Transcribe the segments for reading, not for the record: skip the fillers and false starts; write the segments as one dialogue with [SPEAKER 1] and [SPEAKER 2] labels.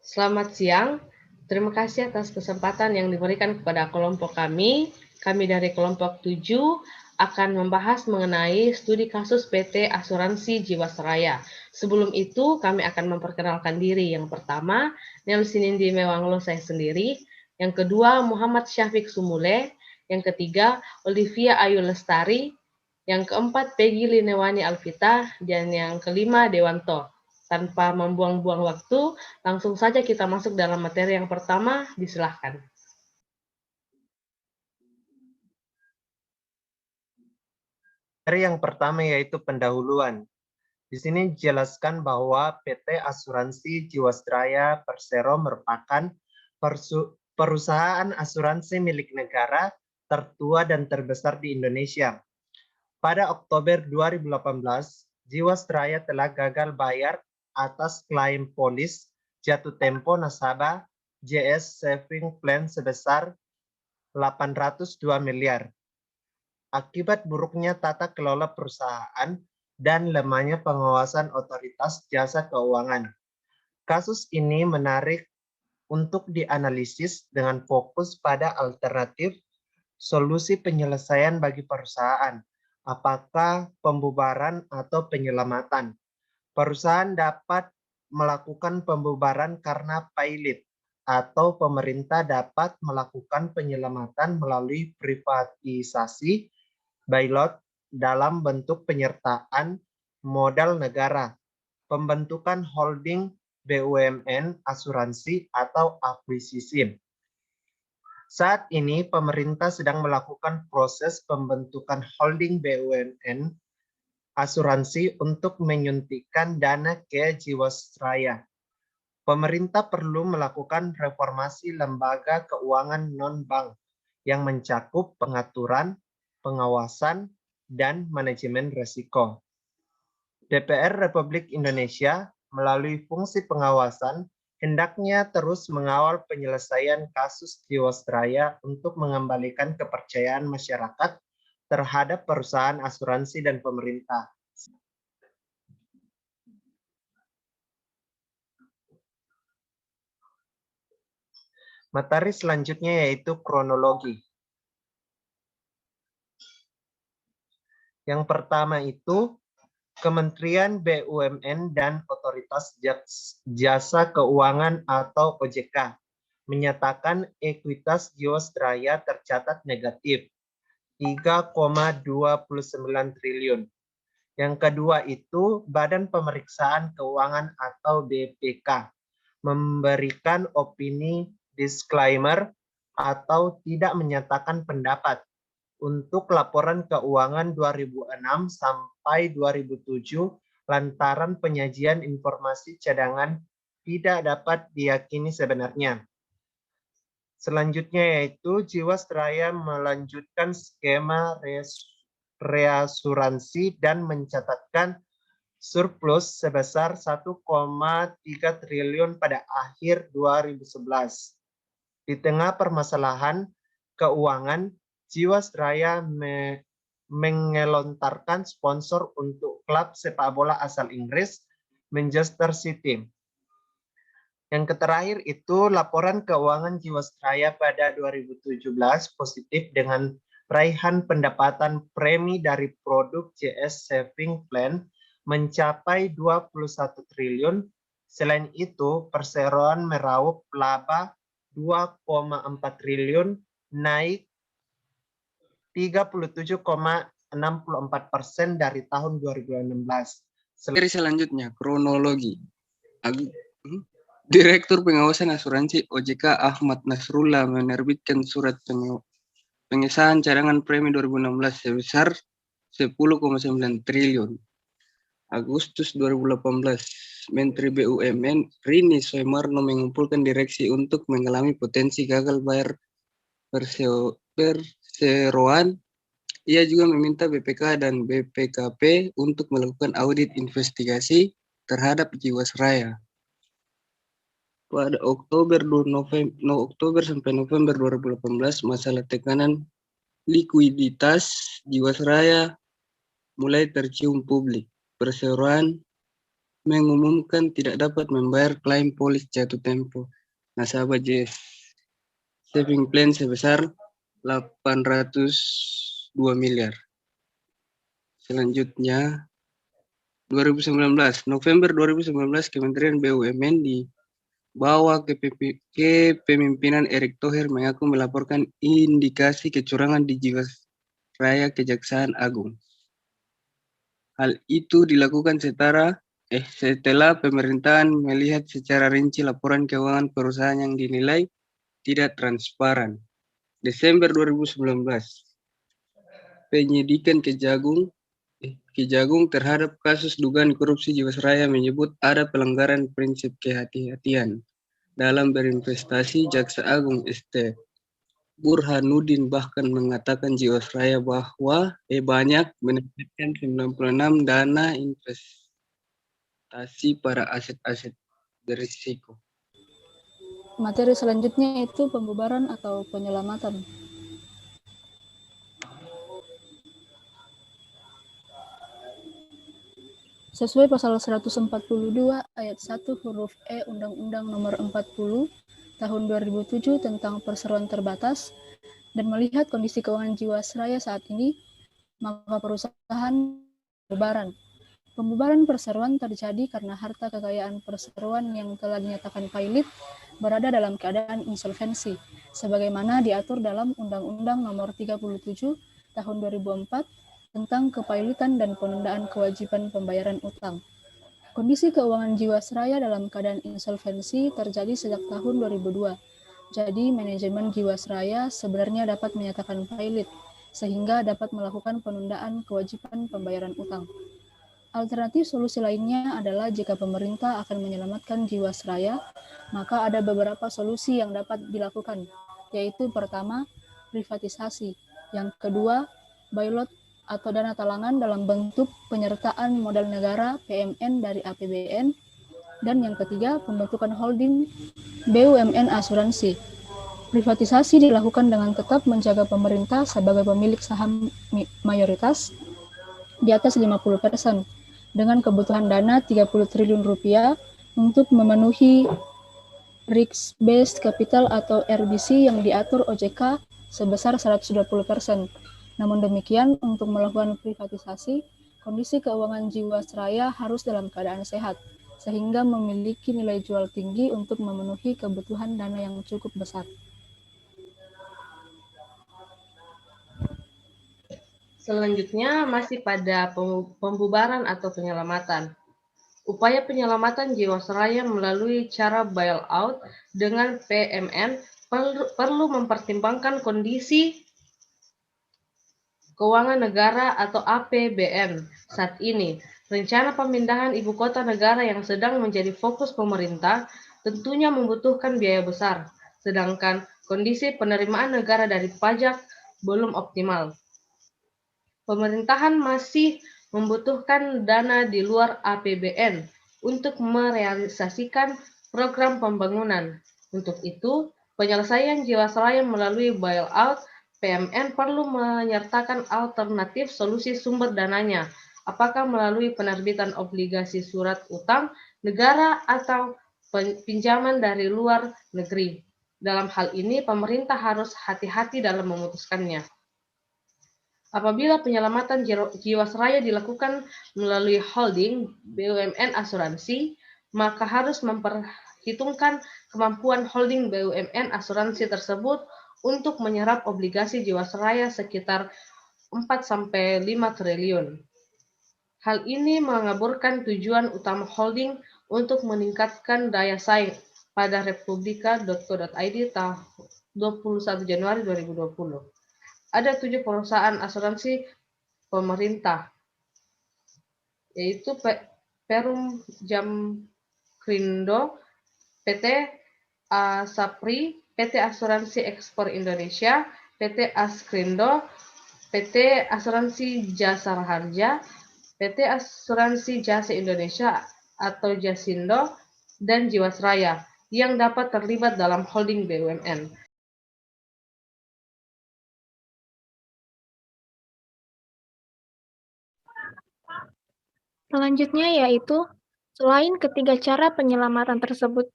[SPEAKER 1] Selamat siang. Terima kasih atas kesempatan yang diberikan kepada kelompok kami. Kami dari kelompok 7 akan membahas mengenai studi kasus PT Asuransi Jiwasraya. Sebelum itu, kami akan memperkenalkan diri. Yang pertama, Nelsi Nindi Mewanglo saya sendiri. Yang kedua, Muhammad Syafiq Sumule. Yang ketiga, Olivia Ayu Lestari. Yang keempat, Peggy Linewani Alvita. Dan yang kelima, Dewanto. Tanpa membuang-buang waktu, langsung saja kita masuk dalam materi yang pertama, disilahkan.
[SPEAKER 2] Materi yang pertama yaitu pendahuluan. Di sini dijelaskan bahwa PT Asuransi Jiwasraya Persero merupakan perusahaan asuransi milik negara tertua dan terbesar di Indonesia. Pada Oktober 2018, Jiwasraya telah gagal bayar atas klaim polis jatuh tempo nasabah JS Saving Plan sebesar 802 miliar. Akibat buruknya tata kelola perusahaan dan lemahnya pengawasan otoritas jasa keuangan. Kasus ini menarik untuk dianalisis dengan fokus pada alternatif solusi penyelesaian bagi perusahaan. Apakah pembubaran atau penyelamatan? Perusahaan dapat melakukan pembubaran karena pailit, atau pemerintah dapat melakukan penyelamatan melalui privatisasi bailout dalam bentuk penyertaan modal negara, pembentukan holding BUMN asuransi atau akuisisi. Saat ini pemerintah sedang melakukan proses pembentukan holding BUMN asuransi untuk menyuntikkan dana ke Jiwasraya. Pemerintah perlu melakukan reformasi lembaga keuangan non-bank yang mencakup pengaturan, pengawasan, dan manajemen risiko. DPR Republik Indonesia melalui fungsi pengawasan hendaknya terus mengawal penyelesaian kasus Jiwasraya untuk mengembalikan kepercayaan masyarakat terhadap perusahaan asuransi dan pemerintah. Materi selanjutnya yaitu kronologi. Yang pertama itu Kementerian BUMN dan Otoritas Jasa Keuangan atau OJK menyatakan ekuitas Jiwasraya tercatat negatif 3,29 triliun. Yang kedua itu Badan Pemeriksaan Keuangan atau BPK memberikan opini disclaimer atau tidak menyatakan pendapat untuk laporan keuangan 2006 sampai 2007 lantaran penyajian informasi cadangan tidak dapat diyakini sebenarnya. Selanjutnya yaitu Jiwasraya melanjutkan skema reasuransi dan mencatatkan surplus sebesar 1,3 triliun pada akhir 2011. Di tengah permasalahan keuangan, Jiwasraya mengelontarkan sponsor untuk klub sepak bola asal Inggris, Manchester City. Yang terakhir itu laporan keuangan Jiwasraya pada 2017 positif dengan raihan pendapatan premi dari produk JS Saving Plan mencapai 21 triliun. Selain itu, perseroan meraup laba 2,4 triliun, naik 37,64% dari tahun 2016.
[SPEAKER 3] Selanjutnya, kronologi. Direktur Pengawasan Asuransi OJK Ahmad Nasrullah menerbitkan surat pengesahan cadangan premi 2016 sebesar 10,9 triliun. Agustus 2018, Menteri BUMN Rini Soemarno mengumpulkan direksi untuk mengalami potensi gagal bayar perseroan. Ia juga meminta BPK dan BPKP untuk melakukan audit investigasi terhadap Jiwasraya. Pada Oktober sampai November 2018, masalah tekanan likuiditas Jiwasraya mulai tercium publik. Perseroan mengumumkan tidak dapat membayar klaim polis jatuh tempo nasabah JS Saving Plan sebesar 802 miliar. Selanjutnya, 2019, November 2019, Kementerian BUMN dibawa ke kepemimpinan Erick Thohir mengaku melaporkan indikasi kecurangan di Jiwasraya Kejaksaan Agung. Hal itu dilakukan setelah pemerintahan melihat secara rinci laporan keuangan perusahaan yang dinilai tidak transparan. Desember 2019, penyidikan Kejagung terhadap kasus dugaan korupsi Jiwasraya menyebut ada pelanggaran prinsip kehati-hatian dalam berinvestasi. Jaksa Agung ST Burhanuddin bahkan mengatakan Jiwasraya bahwa banyak menerbitkan 96 dana investasi pada aset-aset berisiko.
[SPEAKER 4] Materi selanjutnya itu pembubaran atau penyelamatan. Sesuai pasal 142 ayat 1 huruf E Undang-Undang Nomor 40 Tahun 2007 tentang perseroan terbatas, dan melihat kondisi keuangan Jiwasraya saat ini, maka perusahaan pembubaran perseroan terjadi karena harta kekayaan perseroan yang telah dinyatakan pailit berada dalam keadaan insolvensi, sebagaimana diatur dalam Undang-Undang Nomor 37 Tahun 2004 tentang kepailitan dan penundaan kewajiban pembayaran utang. Kondisi keuangan Jiwasraya dalam keadaan insolvensi terjadi sejak tahun 2002. Jadi, manajemen Jiwasraya sebenarnya dapat menyatakan pailit, sehingga dapat melakukan penundaan kewajiban pembayaran utang. Alternatif solusi lainnya adalah jika pemerintah akan menyelamatkan Jiwasraya, maka ada beberapa solusi yang dapat dilakukan, yaitu pertama, privatisasi, yang kedua, bailot atau dana talangan dalam bentuk penyertaan modal negara PMN dari APBN, dan yang ketiga, pembentukan holding BUMN asuransi. Privatisasi dilakukan dengan tetap menjaga pemerintah sebagai pemilik saham mayoritas di atas 50%, dengan kebutuhan dana 30 triliun rupiah untuk memenuhi risk-based capital atau RBC yang diatur OJK sebesar 120%. Namun demikian, untuk melakukan privatisasi, kondisi keuangan Jiwasraya harus dalam keadaan sehat, sehingga memiliki nilai jual tinggi untuk memenuhi kebutuhan dana yang cukup besar.
[SPEAKER 1] Selanjutnya masih pada pembubaran atau penyelamatan. Upaya penyelamatan Jiwasraya melalui cara bailout dengan PMN perlu mempertimbangkan kondisi keuangan negara atau APBN saat ini. Rencana pemindahan ibu kota negara yang sedang menjadi fokus pemerintah tentunya membutuhkan biaya besar, sedangkan kondisi penerimaan negara dari pajak belum optimal. Pemerintahan masih membutuhkan dana di luar APBN untuk merealisasikan program pembangunan. Untuk itu, penyelesaian Jiwasraya melalui bailout PMN perlu menyertakan alternatif solusi sumber dananya, apakah melalui penerbitan obligasi surat utang negara atau pinjaman dari luar negeri. Dalam hal ini, pemerintah harus hati-hati dalam memutuskannya. Apabila penyelamatan Jiwasraya dilakukan melalui holding BUMN asuransi, maka harus memperhitungkan kemampuan holding BUMN asuransi tersebut untuk menyerap obligasi Jiwasraya sekitar 4-5 triliun. Hal ini mengaburkan tujuan utama holding untuk meningkatkan daya saing pada republika.co.id tahun 21 Januari 2020. Ada 7 perusahaan asuransi pemerintah, yaitu Perum Jamkrindo, PT Asapri, PT Asuransi Ekspor Indonesia, PT Askrindo, PT Asuransi Jasa Raharja, PT Asuransi Jasa Indonesia atau Jasindo, dan Jiwasraya yang dapat terlibat dalam holding BUMN.
[SPEAKER 5] Selanjutnya yaitu Selain ketiga cara penyelamatan tersebut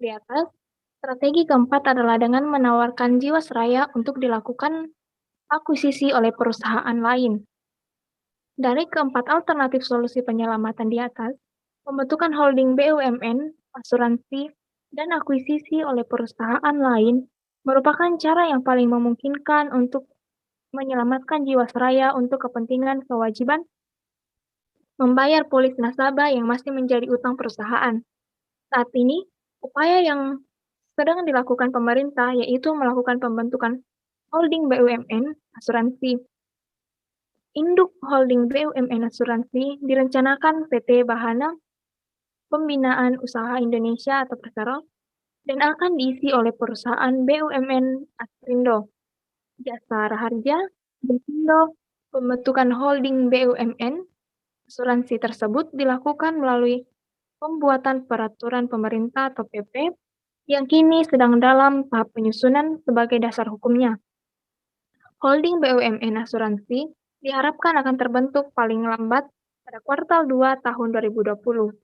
[SPEAKER 5] di atas, strategi keempat adalah dengan menawarkan Jiwasraya untuk dilakukan akuisisi oleh perusahaan lain. Dari keempat alternatif solusi penyelamatan di atas, pembentukan holding BUMN, asuransi, dan akuisisi oleh perusahaan lain merupakan cara yang paling memungkinkan untuk menyelamatkan Jiwasraya untuk kepentingan kewajiban membayar polis nasabah yang masih menjadi utang perusahaan. Saat ini, upaya yang sedang dilakukan pemerintah yaitu melakukan pembentukan holding BUMN asuransi. Induk holding BUMN asuransi direncanakan PT Bahana Pembinaan Usaha Indonesia atau Persero dan akan diisi oleh perusahaan BUMN Astrindo, Jasa Raharja, Besindo. Pembentukan holding BUMN asuransi tersebut dilakukan melalui pembuatan peraturan pemerintah atau PP yang kini sedang dalam tahap penyusunan sebagai dasar hukumnya. Holding BUMN asuransi diharapkan akan terbentuk paling lambat pada kuartal 2 tahun 2020.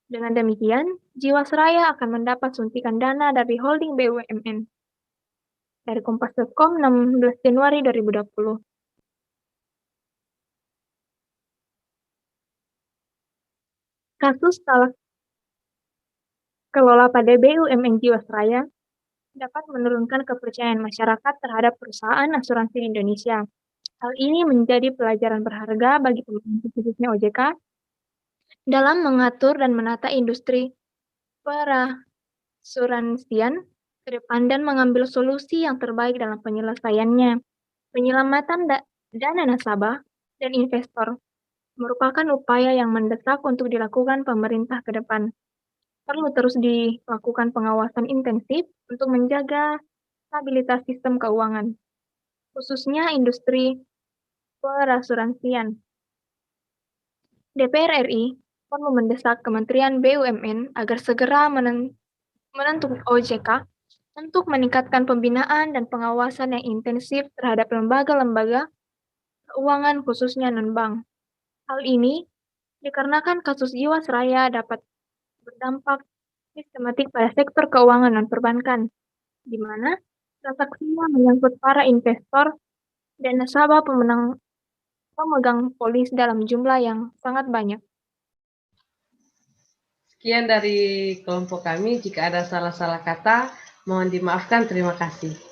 [SPEAKER 5] Dengan demikian, Jiwasraya akan mendapat suntikan dana dari holding BUMN. Dari Kompas.com 16 Januari 2020. Kasus salah kelola pada BUMN Jiwasraya dapat menurunkan kepercayaan masyarakat terhadap perusahaan asuransi Indonesia. Hal ini menjadi pelajaran berharga bagi pemerintah khususnya OJK dalam mengatur dan menata industri perasuransian ke depan dan mengambil solusi yang terbaik dalam penyelesaiannya. Penyelamatan dana nasabah dan investor merupakan upaya yang mendesak untuk dilakukan pemerintah ke depan. Perlu terus dilakukan pengawasan intensif untuk menjaga stabilitas sistem keuangan, khususnya industri perasuransian. DPR RI perlu mendesak Kementerian BUMN agar segera menentukan OJK untuk meningkatkan pembinaan dan pengawasan yang intensif terhadap lembaga-lembaga keuangan khususnya non-bank. Hal ini dikarenakan kasus Jiwasraya dapat berdampak sistematik pada sektor keuangan non-perbankan, di mana transaksinya menyangkut para investor dan nasabah pemegang polis dalam jumlah yang sangat banyak.
[SPEAKER 1] Sekian dari kelompok kami. Jika ada salah-salah kata, mohon dimaafkan. Terima kasih.